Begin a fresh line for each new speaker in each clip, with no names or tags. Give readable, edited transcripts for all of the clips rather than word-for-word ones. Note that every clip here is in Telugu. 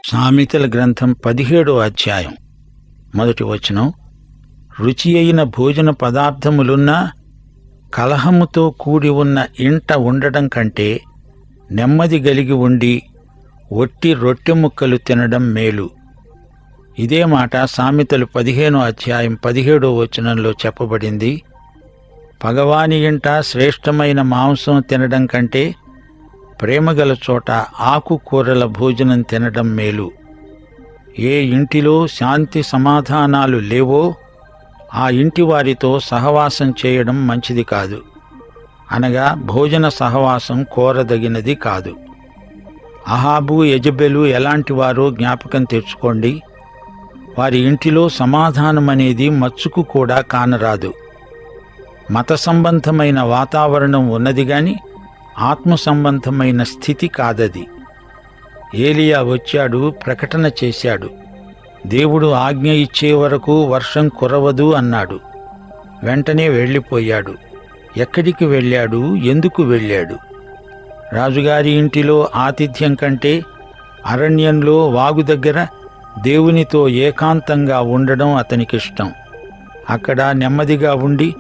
సామెతల గ్రంథం 17వ అధ్యాయం మొదటి వచనం. రుచి అయిన భోజన పదార్థములున్నా కలహముతో కూడి ఉన్న ఇంట ఉండడం కంటే నెమ్మది గలిగి ఉండి ఒట్టి రొట్టె ముక్కలు తినడం మేలు. ఇదే మాట సామెతలు 15వ అధ్యాయం 17వ వచనంలో చెప్పబడింది. పగవాని ఇంట శ్రేష్టమైన మాంసం తినడం కంటే ప్రేమగల చోట ఆకుకూరల భోజనం తినడం మేలు. ఏ ఇంటిలో శాంతి సమాధానాలు లేవో ఆ ఇంటి వారితో సహవాసం చేయడం మంచిది కాదు, అనగా భోజన సహవాసం కోరదగినది కాదు. అహాబు యెజెబెలు ఎలాంటి వారో జ్ఞాపకం తెచ్చుకోండి. వారి ఇంటిలో సమాధానమనేది మచ్చుకు కూడా కానరాదు. మత సంబంధమైన వాతావరణం ఉన్నది గాని ఆత్మ సంబంధమైన స్థితి కాదది. ఏలియా వచ్చాడు, ప్రకటన చేశాడు. దేవుడు ఆజ్ఞ ఇచ్చే వరకు వర్షం కురవదు అన్నాడు. వెంటనే వెళ్ళిపోయాడు. ఎక్కడికి వెళ్ళాడు? ఎందుకు వెళ్ళాడు? రాజుగారి ఇంటిలో ఆతిథ్యం కంటే అరణ్యంలో వాగు దగ్గర దేవునితో ఏకాంతంగా ఉండడం అతనికిష్టం. అక్కడ నెమ్మదిగా ఉండి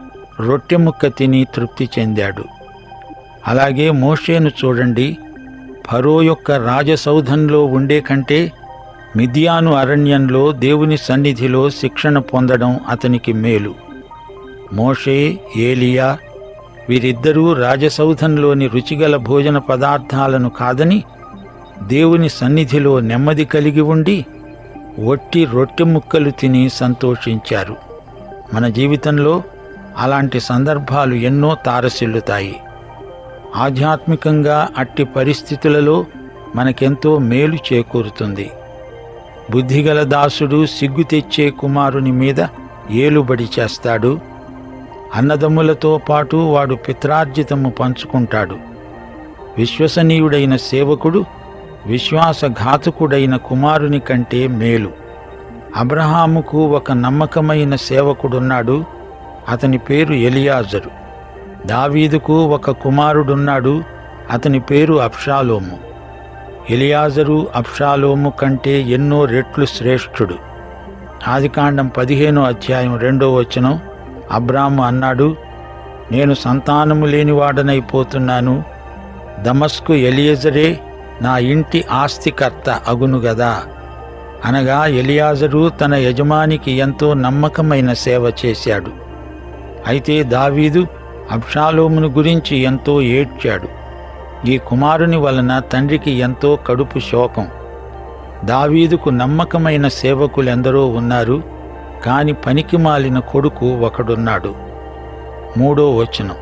రొట్టె ముక్క తిని తృప్తి చెందాడు. అలాగే మోషేను చూడండి. ఫరో యొక్క రాజసౌధంలో ఉండే కంటే మిద్యాను అరణ్యంలో దేవుని సన్నిధిలో శిక్షణ పొందడం అతనికి మేలు. మోషే, ఏలియా వీరిద్దరూ రాజసౌధంలోని రుచిగల భోజన పదార్థాలను కాదని దేవుని సన్నిధిలో నెమ్మది కలిగి ఉండి ఒట్టి రొట్టె ముక్కలు తిని సంతోషించారు. మన జీవితంలో అలాంటి సందర్భాలు ఎన్నో తారసిల్లుతాయి. ఆధ్యాత్మికంగా అట్టి పరిస్థితులలో మనకెంతో మేలు చేకూరుతుంది. బుద్ధిగల దాసుడు సిగ్గు తెచ్చే కుమారుని మీద ఏలుబడి చేస్తాడు. అన్నదమ్ములతో పాటు వాడు పిత్రార్జితము పంచుకుంటాడు. విశ్వసనీయుడైన సేవకుడు విశ్వాసఘాతకుడైన కుమారుని కంటే మేలు. అబ్రహాముకు ఒక నమ్మకమైన సేవకుడున్నాడు. అతని పేరు ఎలియాజరు. దావీదుకు ఒక కుమారుడున్నాడు. అతని పేరు అబ్షాలోము. ఎలియాజరు అబ్షాలోము కంటే ఎన్నో రెట్లు శ్రేష్ఠుడు. ఆదికాండం 15వ అధ్యాయం 2వ వచనం. అబ్రాము అన్నాడు, నేను సంతానము లేనివాడనైపోతున్నాను. దమస్కు ఎలియజరే నా ఇంటి ఆస్తికర్త అగును గదా. అనగా ఎలియాజరు తన యజమానికి ఎంతో నమ్మకమైన సేవ చేశాడు. అయితే దావీదు అబ్షాలోమును గురించి ఎంతో ఏడ్చాడు. ఈ కుమారుని వలన తండ్రికి ఎంతో కడుపు శోకం. దావీదుకు నమ్మకమైన సేవకులెందరో ఉన్నారు, కాని పనికిమాలిన కొడుకు ఒకడున్నాడు. 3వ వచనం.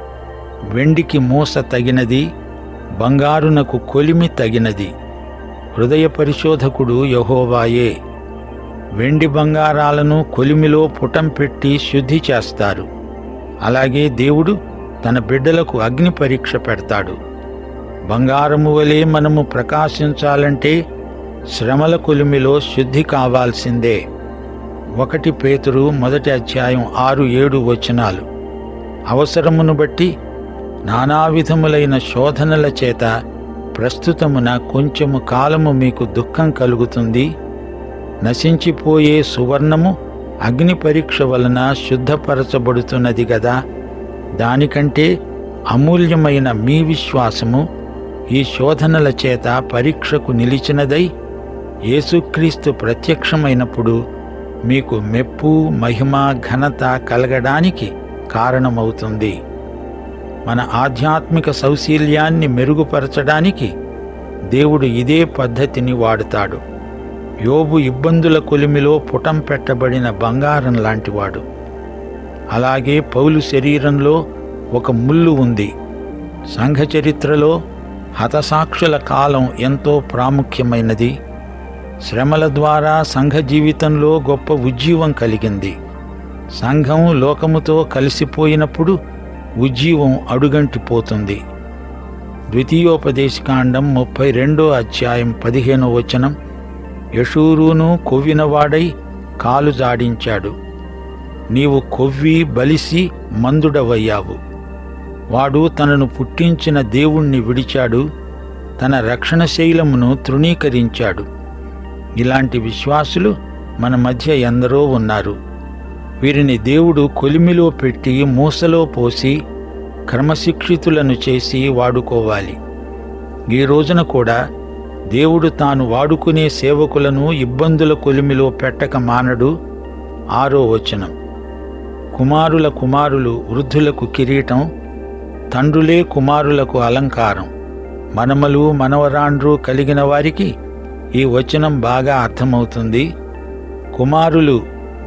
వెండికి మూస తగినది, బంగారునకు కొలిమి తగినది. హృదయ పరిశోధకుడు యెహోవాయే. వెండి బంగారాలను కొలిమిలో పుటం పెట్టి శుద్ధి చేస్తారు. అలాగే దేవుడు తన బిడ్డలకు అగ్ని పరీక్ష పెడతాడు. బంగారము వలె మనము ప్రకాశించాలంటే శ్రమల కొలిమిలో శుద్ధి కావాల్సిందే. 1 పేతురు 1వ అధ్యాయం 6-7 వచనాలు. అవసరమును బట్టి నానావిధములైన శోధనల చేత ప్రస్తుతమున కొంచెము కాలము మీకు దుఃఖం కలుగుతుంది. నశించిపోయే సువర్ణము అగ్ని పరీక్ష వలన శుద్ధపరచబడుతున్నది గదా. దానికంటే అమూల్యమైన మీ విశ్వాసము ఈ శోధనల చేత పరీక్షకు నిలిచినదై యేసుక్రీస్తు ప్రత్యక్షమైనప్పుడు మీకు మెప్పు, మహిమ, ఘనత కలగడానికి కారణమవుతుంది. మన ఆధ్యాత్మిక సౌశీల్యాన్ని మెరుగుపరచడానికి దేవుడు ఇదే పద్ధతిని వాడుతాడు. యోబు ఇబ్బందుల కొలిమిలో పుటం పెట్టబడిన బంగారం లాంటివాడు. అలాగే పౌలు శరీరంలో ఒక ముళ్ళు ఉంది. సంఘ చరిత్రలో హతసాక్షుల కాలం ఎంతో ప్రాముఖ్యమైనది. శ్రమల ద్వారా సంఘ జీవితంలో గొప్ప ఉజ్జీవం కలిగింది. సంఘం లోకముతో కలిసిపోయినప్పుడు ఉజ్జీవం అడుగంటిపోతుంది. ద్వితీయోపదేశకాండం 32వ అధ్యాయం 15వ వచనం. యెషూరును కొవ్వినవాడై కాలు జాడించాడు. నీవు కొవ్వి బలిసి మందుడవయ్యావు. వాడు తనను పుట్టించిన దేవుణ్ణి విడిచాడు, తన రక్షణ శైలమును తృణీకరించాడు. ఇలాంటి విశ్వాసులు మన మధ్య ఎందరో ఉన్నారు. వీరిని దేవుడు కొలిమిలో పెట్టి మూసలో పోసి క్రమశిక్షితులను చేసి వాడుకోవాలి. ఈ రోజున కూడా దేవుడు తాను వాడుకునే సేవకులను ఇబ్బందుల కొలిమిలో పెట్టక మానడు. 6వ వచనం, కుమారుల కుమారులు వృద్ధులకు కిరీటం, తండ్రులే కుమారులకు అలంకారం. మనమలు మనవరాండ్రు కలిగిన వారికి ఈ వచనం బాగా అర్థమవుతుంది. కుమారులు,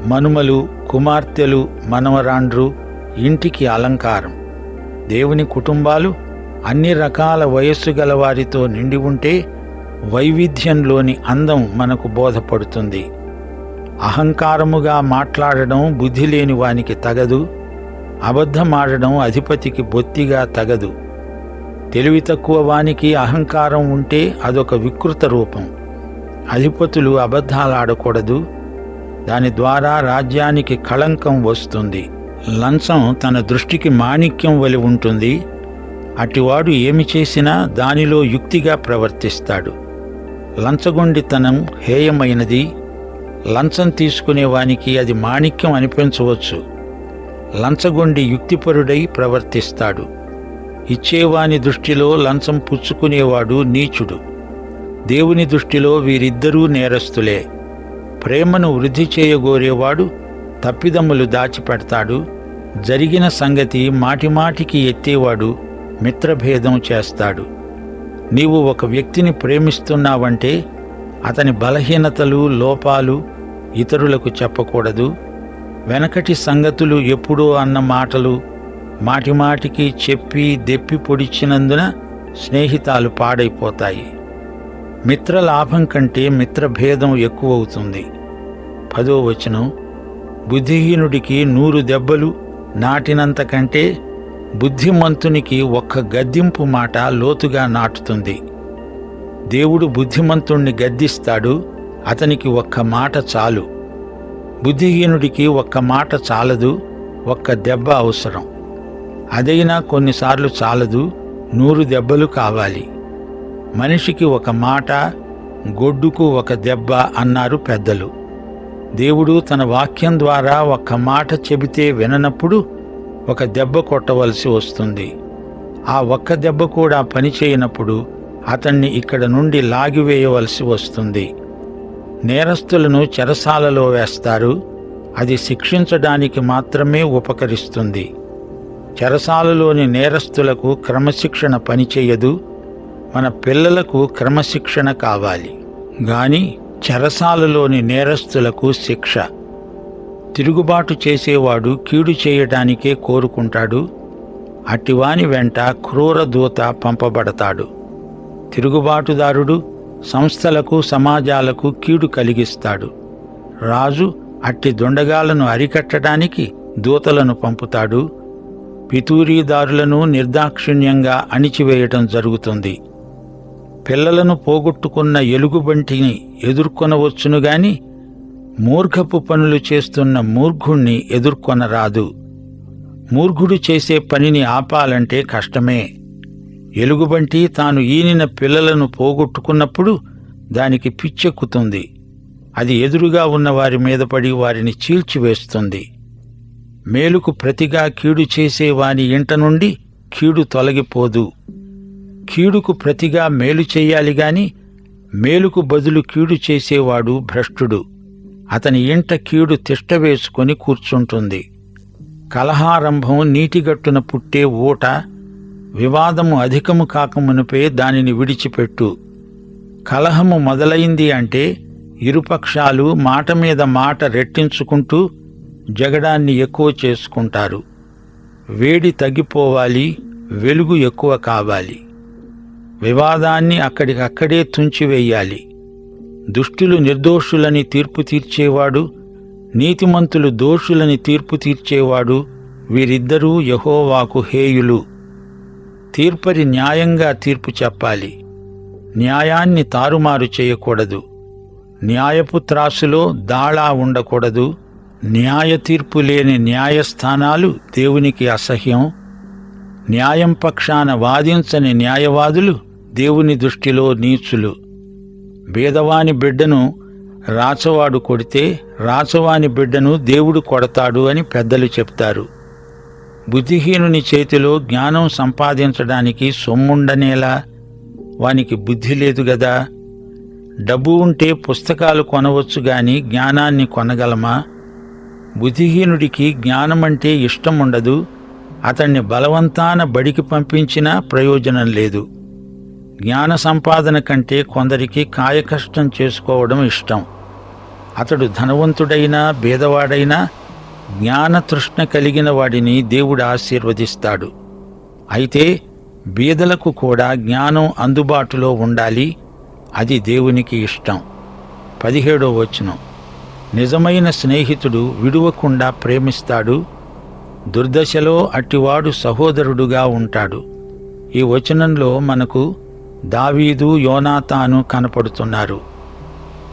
మనుమలు, కుమార్తెలు, మనవరాండ్రు ఇంటికి అలంకారం. దేవుని కుటుంబాలు అన్ని రకాల వయస్సు గల వారితో నిండి ఉంటే వైవిధ్యంలోని అందం మనకు బోధపడుతుంది. అహంకారముగా మాట్లాడడం బుద్ధి లేని వానికి తగదు. అబద్ధమాడడం అధిపతికి బొత్తిగా తగదు. తెలివి తక్కువ వానికి అహంకారం ఉంటే అదొక వికృత రూపం. అధిపతులు అబద్ధాలాడకూడదు. దాని ద్వారా రాజ్యానికి కళంకం వస్తుంది. లంచం తన దృష్టికి మాణిక్యం వలె ఉంటుంది. అటివాడు ఏమి చేసినా దానిలో యుక్తిగా ప్రవర్తిస్తాడు. లంచగొండితనం హేయమైనది. లంచం తీసుకునేవానికి అది మాణిక్యం అనిపించవచ్చు. లంచగొండి యుక్తిపరుడై ప్రవర్తిస్తాడు. ఇచ్చేవాని దృష్టిలో లంచం పుచ్చుకునేవాడు నీచుడు. దేవుని దృష్టిలో వీరిద్దరూ నేరస్తులే. ప్రేమను వృద్ధి చేయగోరేవాడు తప్పిదమ్ములు దాచిపెడతాడు. జరిగిన సంగతి మాటిమాటికి ఎత్తేవాడు మిత్రభేదం చేస్తాడు. నీవు ఒక వ్యక్తిని ప్రేమిస్తున్నావంటే అతని బలహీనతలు, లోపాలు ఇతరులకు చెప్పకూడదు. వెనకటి సంగతులు ఎప్పుడో అన్న మాటలు మాటిమాటికి చెప్పి దెప్పి పొడిచినందున స్నేహితాలు పాడైపోతాయి. మిత్రలాభం కంటే మిత్రభేదం ఎక్కువవుతుంది. 10వ వచనం, బుద్ధిహీనుడికి 100 దెబ్బలు నాటినంత కంటే బుద్ధిమంతునికి ఒక్క గద్దింపు మాట లోతుగా నాటుతుంది. దేవుడు బుద్ధిమంతుణ్ణి గద్దిస్తాడు. అతనికి ఒక్క మాట చాలు. బుద్ధిహీనుడికి ఒక్క మాట చాలదు, ఒక్క దెబ్బ అవసరం. అదైనా కొన్నిసార్లు చాలదు, 100 దెబ్బలు కావాలి. మనిషికి ఒక మాట, గొడ్డుకు ఒక దెబ్బ అన్నారు పెద్దలు. దేవుడు తన వాక్యం ద్వారా ఒక్క మాట చెబితే విననప్పుడు ఒక దెబ్బ కొట్టవలసి వస్తుంది. ఆ ఒక్క దెబ్బ కూడా పనిచేయనప్పుడు అతన్ని ఇక్కడ నుండి లాగివేయవలసి వస్తుంది. నేరస్తులను చెరసాలలో వేస్తారు. అది శిక్షించడానికి మాత్రమే ఉపకరిస్తుంది. చెరసాలలోని నేరస్తులకు క్రమశిక్షణ పనిచేయదు. మన పిల్లలకు క్రమశిక్షణ కావాలి గాని చెరసాలలోని నేరస్తులకు శిక్ష. తిరుగుబాటు చేసేవాడు కీడు చేయడానికే కోరుకుంటాడు. అట్టివాని వెంట క్రూర దూత పంపబడతాడు. తిరుగుబాటుదారుడు సంస్థలకు, సమాజాలకు కీడు కలిగిస్తాడు. రాజు అట్టి దొండగాలను అరికట్టడానికి దూతలను పంపుతాడు. పితూరీదారులను నిర్దాక్షిణ్యంగా అణిచివేయటం జరుగుతుంది. పిల్లలను పోగొట్టుకున్న ఎలుగుబంటిని ఎదుర్కొనవచ్చును గాని మూర్ఖపు పనులు చేస్తున్న మూర్ఖుణ్ణి ఎదుర్కొనరాదు. మూర్ఖుడు చేసే పనిని ఆపాలంటే కష్టమే. ఎలుగుబంటి తాను ఈనిన పిల్లలను పోగొట్టుకున్నప్పుడు దానికి పిచ్చెక్కుతుంది. అది ఎదురుగా ఉన్న వారి మీద పడి వారిని చీల్చివేస్తుంది. మేలుకు ప్రతిగా కీడు చేసేవాని ఇంట నుండి కీడు తొలగిపోదు. కీడుకు ప్రతిగా మేలు చెయ్యాలి గాని మేలుకు బదులు కీడు చేసేవాడు భ్రష్టుడు. అతని ఇంట కీడు తిష్టవేసుకొని కూర్చుంటుంది. కలహారంభం నీటిగట్టున పుట్టే ఊట. వివాదము అధికము కాకమునుపే దానిని విడిచిపెట్టు. కలహము మొదలైంది అంటే ఇరుపక్షాలు మాట మీద మాట రెట్టించుకుంటూ జగడాన్ని ఎక్కువ చేసుకుంటారు. వేడి తగ్గిపోవాలి, వెలుగు ఎక్కువ కావాలి. వివాదాన్ని అక్కడికక్కడే తుంచివేయాలి. దుష్టులు నిర్దోషులని తీర్పు తీర్చేవాడు, నీతిమంతులు దోషులని తీర్పు తీర్చేవాడు, వీరిద్దరూ యెహోవాకు హేయులు. తీర్పరి న్యాయంగా తీర్పు చెప్పాలి. న్యాయాన్ని తారుమారు చేయకూడదు. న్యాయపు త్రాసులో దాళా ఉండకూడదు. న్యాయ తీర్పు లేని న్యాయస్థానాలు దేవునికి అసహ్యం. న్యాయం పక్షాన వాదించని న్యాయవాదులు దేవుని దృష్టిలో నీచులు. బీదవాని బిడ్డను రాచవాడు కొడితే రాచవాని బిడ్డను దేవుడు కొడతాడు అని పెద్దలు చెప్తారు. బుద్ధిహీనుని చేతిలో జ్ఞానం సంపాదించడానికి సొమ్ముండనేలా? వానికి బుద్ధి లేదు గదా. డబ్బు ఉంటే పుస్తకాలు కొనవచ్చు గాని జ్ఞానాన్ని కొనగలమా? బుద్ధిహీనుడికి జ్ఞానమంటే ఇష్టముండదు. అతన్ని బలవంతాన బడికి పంపించినా ప్రయోజనం లేదు. జ్ఞాన సంపాదన కంటే కొందరికి కాయకష్టం చేసుకోవడం ఇష్టం. అతడు ధనవంతుడైనా బేదవాడైనా జ్ఞానతృష్ణ కలిగిన వాడిని దేవుడు ఆశీర్వదిస్తాడు. అయితే బీదలకు కూడా జ్ఞానం అందుబాటులో ఉండాలి. అది దేవునికి ఇష్టం. 17వ వచనం, నిజమైన స్నేహితుడు విడువకుండా ప్రేమిస్తాడు. దుర్దశలో అట్టివాడు సహోదరుడుగా ఉంటాడు. ఈ వచనంలో మనకు దావీదు, యోనాతాను కనపడుతున్నారు.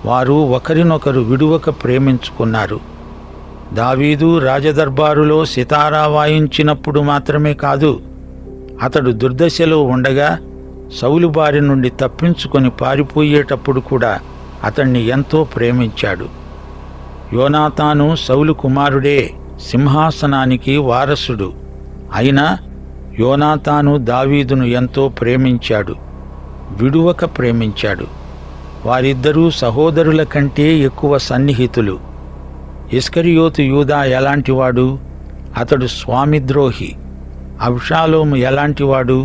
వారు ఒకరినొకరు విడువక ప్రేమించుకున్నారు. దావీదు రాజదర్బారులో సితారా వాయించినప్పుడు మాత్రమే కాదు, అతడు దుర్దశలో ఉండగా సౌలు బారి నుండి తప్పించుకొని పారిపోయేటప్పుడు కూడా అతణ్ణి ఎంతో ప్రేమించాడు. యోనాతాను సౌలు కుమారుడే, సింహాసనానికి వారసుడు. అయినా యోనాతాను దావీదును ఎంతో ప్రేమించాడు, విడువక ప్రేమించాడు. వారిద్దరూ సహోదరుల కంటే ఎక్కువ సన్నిహితులు. ఇస్కరియోతు యూదా ఎలాంటివాడు? అతడు స్వామిద్రోహి. అబ్షాలోము ఎలాంటివాడు?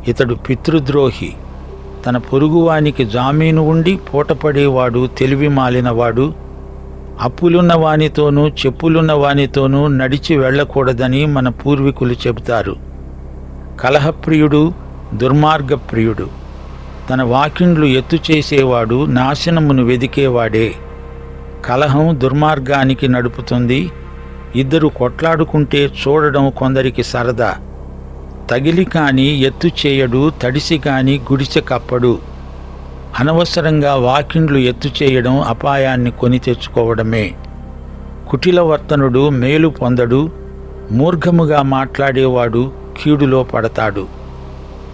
ఇతడు పితృద్రోహి. తన పొరుగువానికి జామీను ఉండి పూటపడేవాడు, తెలివి మాలినవాడు. అప్పులున్న వానితోనూ చెప్పులున్న వానితోనూ నడిచి వెళ్ళకూడదని మన పూర్వీకులు చెబుతారు. కలహప్రియుడు, దుర్మార్గప్రియుడు. తన వాకిండ్లు ఎత్తు చేసేవాడు నాశనమును వెదికేవాడే. కలహం దుర్మార్గానికి నడుపుతుంది. ఇద్దరు కొట్లాడుకుంటే చూడడం కొందరికి సరదా. తగిలి కాని ఎత్తు చేయడు, తడిసి కాని గుడిసె కప్పడు. అనవసరంగా వాకిండ్లు ఎత్తు చేయడం అపాయాన్ని కొని తెచ్చుకోవడమే. కుటిలవర్తనుడు మేలు పొందడు. మూర్ఘముగా మాట్లాడేవాడు కీడులో పడతాడు.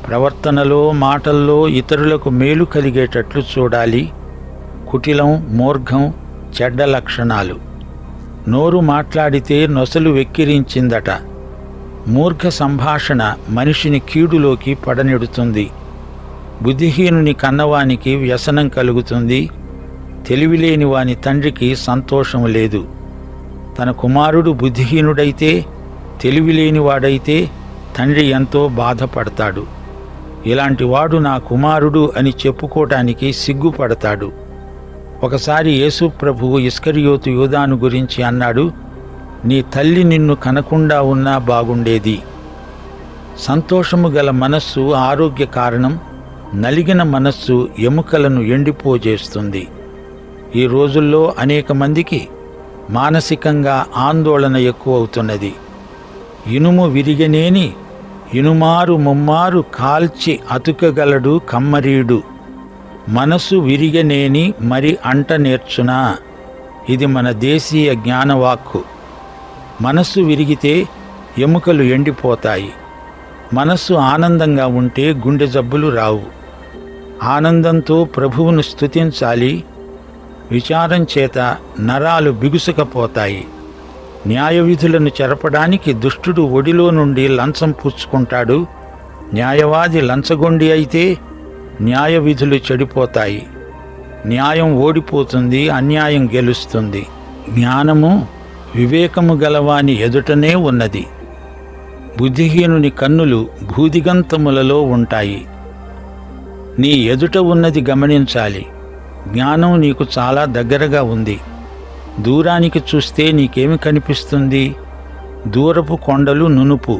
ప్రవర్తనలో, మాటల్లో ఇతరులకు మేలు కలిగేటట్లు చూడాలి. కుటిలం, మూర్ఘం చెడ్డ లక్షణాలు. నోరు మాట్లాడితే నొసలు వెక్కిరించిందట. మూర్ఖ సంభాషణ మనిషిని కీడులోకి పడనెడుతుంది. బుద్ధిహీనుని కన్నవానికి వ్యసనం కలుగుతుంది. తెలివిలేని వాని తండ్రికి సంతోషం లేదు. తన కుమారుడు బుద్ధిహీనుడైతే, తెలివిలేనివాడైతే తండ్రి ఎంతో బాధపడతాడు. ఇలాంటివాడు నా కుమారుడు అని చెప్పుకోవటానికి సిగ్గుపడతాడు. ఒకసారి యేసు ప్రభువు ఇస్కరియోతు యూదాను గురించి అన్నాడు, నీ తల్లి నిన్ను కనకుండా ఉన్నా బాగుండేది. సంతోషము గల మనస్సు ఆరోగ్య కారణం. నలిగిన మనస్సు ఎముకలను ఎండిపోజేస్తుంది. ఈ రోజుల్లో అనేక మందికి మానసికంగా ఆందోళన ఎక్కువవుతున్నది. ఇనుము విరిగనేని ఇనుమారు ముమ్మారు కాల్చి అతుకగలడు కమ్మరీడు. మనసు విరిగనేని మరి అంట నేర్చునా. ఇది మన దేశీయ జ్ఞానవాక్కు. మనస్సు విరిగితే ఎముకలు ఎండిపోతాయి. మనస్సు ఆనందంగా ఉంటే గుండె జబ్బులు రావు. ఆనందంతో ప్రభువును స్తుతించాలి. విచారం చేత నరాలు బిగుసుకపోతాయి. న్యాయవిధులను చెరపడానికి దుష్టుడు ఒడిలో నుండి లంచం పుచ్చుకుంటాడు. న్యాయవాది లంచగొండి అయితే న్యాయవిధులు చెడిపోతాయి. న్యాయం ఓడిపోతుంది, అన్యాయం గెలుస్తుంది. జ్ఞానము వివేకము గలవాని ఎదుటనే ఉన్నది. బుద్ధిహీనుని కన్నులు భూదిగంతములలో ఉంటాయి. నీ ఎదుట ఉన్నది గమనించాలి. జ్ఞానం నీకు చాలా దగ్గరగా ఉంది. దూరానికి చూస్తే నీకేమి కనిపిస్తుంది? దూరపు కొండలు నునుపు.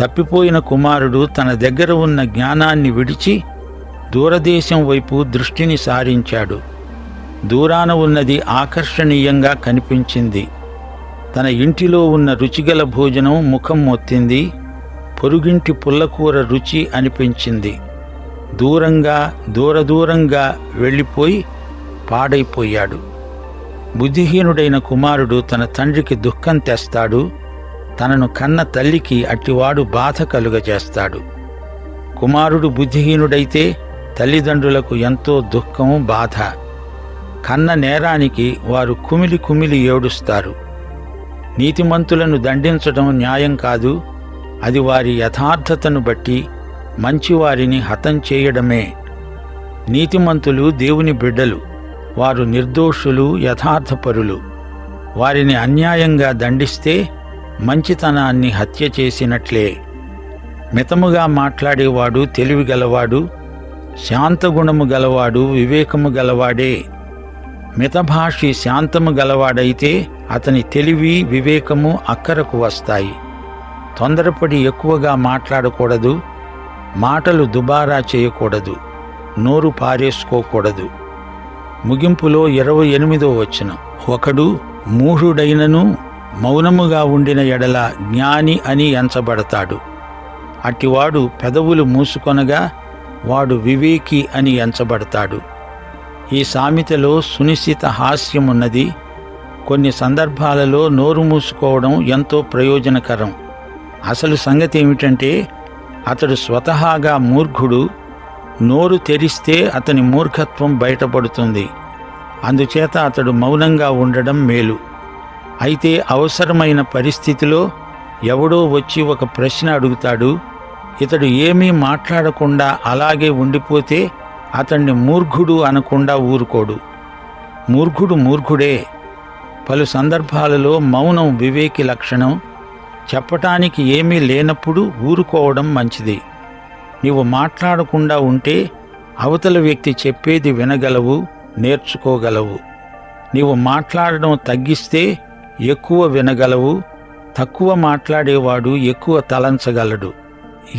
తప్పిపోయిన కుమారుడు తన దగ్గర ఉన్న జ్ఞానాన్ని విడిచి దూరదేశం వైపు దృష్టిని సారించాడు. దూరాన ఉన్నది ఆకర్షణీయంగా కనిపించింది. తన ఇంటిలో ఉన్న రుచిగల భోజనం ముఖం మొత్తింది. పొరుగింటి పుల్లకూర రుచి అనిపించింది. దూరంగా వెళ్ళిపోయి పాడైపోయాడు. బుద్ధిహీనుడైన కుమారుడు తన తండ్రికి దుఃఖం తెస్తాడు. తనను కన్న తల్లికి అట్టివాడు బాధ కలుగజేస్తాడు. కుమారుడు బుద్ధిహీనుడైతే తల్లిదండ్రులకు ఎంతో దుఃఖం, బాధ. కన్న నేరానికి వారు కుమిలి కుమిలి ఏడుస్తారు. నీతిమంతులను దండించడం న్యాయం కాదు, అది వారి యథార్థతను బట్టి మంచివారిని హతం చేయడమే. నీతిమంతులు దేవుని బిడ్డలు, వారు నిర్దోషులు, యథార్థపరులు. వారిని అన్యాయంగా దండిస్తే మంచితనాన్ని హత్య చేసినట్లే. మితముగా మాట్లాడేవాడు తెలివిగలవాడు, శాంతగుణము గలవాడు వివేకము గలవాడే. మితభాషి శాంతము గలవాడైతే అతని తెలివి వివేకము అక్కరకు వస్తాయి. తొందరపడి ఎక్కువగా మాట్లాడకూడదు, మాటలు దుబారా చేయకూడదు, నోరు పారేసుకోకూడదు. ముగింపులో 28వ వచనం, ఒకడు మూఢుడైనను మౌనముగా ఉండిన ఎడల జ్ఞాని అని ఎంచబడతాడు. అట్టివాడు పెదవులు మూసుకొనగా వాడు వివేకి అని ఎంచబడతాడు. ఈ సామెతలో సునిశ్చిత హాస్యమున్నది. కొన్ని సందర్భాలలో నోరు మూసుకోవడం ఎంతో ప్రయోజనకరం. అసలు సంగతి ఏమిటంటే, అతడు స్వతహాగా మూర్ఖుడు. నోరు తెరిస్తే అతని మూర్ఖత్వం బయటపడుతుంది. అందుచేత అతడు మౌనంగా ఉండడం మేలు. అయితే అవసరమైన పరిస్థితిలో ఎవడో వచ్చి ఒక ప్రశ్న అడుగుతాడు. ఇతడు ఏమీ మాట్లాడకుండా అలాగే ఉండిపోతే అతన్ని మూర్ఖుడు అనకుండా ఊరుకోడు. మూర్ఖుడు మూర్ఖుడే. పలు సందర్భాలలో మౌనం వివేకి లక్షణం. చెప్పటానికి ఏమీ లేనప్పుడు ఊరుకోవడం మంచిది. నీవు మాట్లాడకుండా ఉంటే అవతల వ్యక్తి చెప్పేది వినగలవు, నేర్చుకోగలవు. నీవు మాట్లాడడం తగ్గిస్తే ఎక్కువ వినగలవు. తక్కువ మాట్లాడేవాడు ఎక్కువ తలంచగలడు.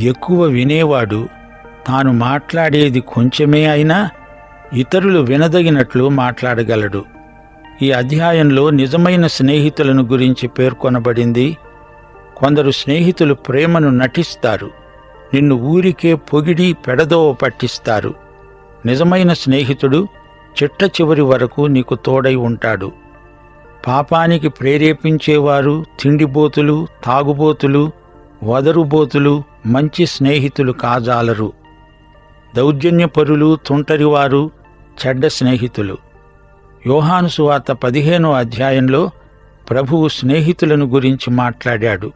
ఎక్కువ వినేవాడు తాను మాట్లాడేది కొంచెమే అయినా ఇతరులు వినదగినట్లు మాట్లాడగలడు. ఈ అధ్యాయంలో నిజమైన స్నేహితులను గురించి పేర్కొనబడింది. కొందరు స్నేహితులు ప్రేమను నటిస్తారు, నిన్ను ఊరికే పొగిడి పెడదోవ పట్టిస్తారు. నిజమైన స్నేహితుడు చిట్ట చివరి వరకు నీకు తోడై ఉంటాడు. పాపానికి ప్రేరేపించేవారు, తిండిబోతులు, తాగుబోతులు, వదరుబోతులు మంచి స్నేహితులు కాజాలరు. దౌర్జన్యపరులు, తుంటరివారు చెడ్డ స్నేహితులు. యోహాను సువార్త 15వ అధ్యాయంలో ప్రభువు స్నేహితులను గురించి మాట్లాడాడు.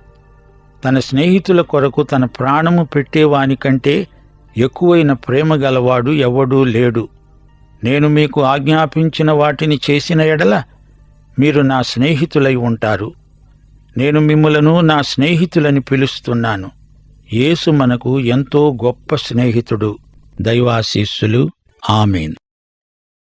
తన స్నేహితుల కొరకు తన ప్రాణము పెట్టేవానికంటే ఎక్కువైన ప్రేమ గలవాడు ఎవడూ లేడు. నేను మీకు ఆజ్ఞాపించిన వాటిని చేసిన ఎడల మీరు నా స్నేహితులై ఉంటారు. నేను మిమ్ములను నా స్నేహితులని పిలుస్తున్నాను. యేసు మనకు ఎంతో గొప్ప స్నేహితుడు. దైవాశీస్సులు. ఆమేన్.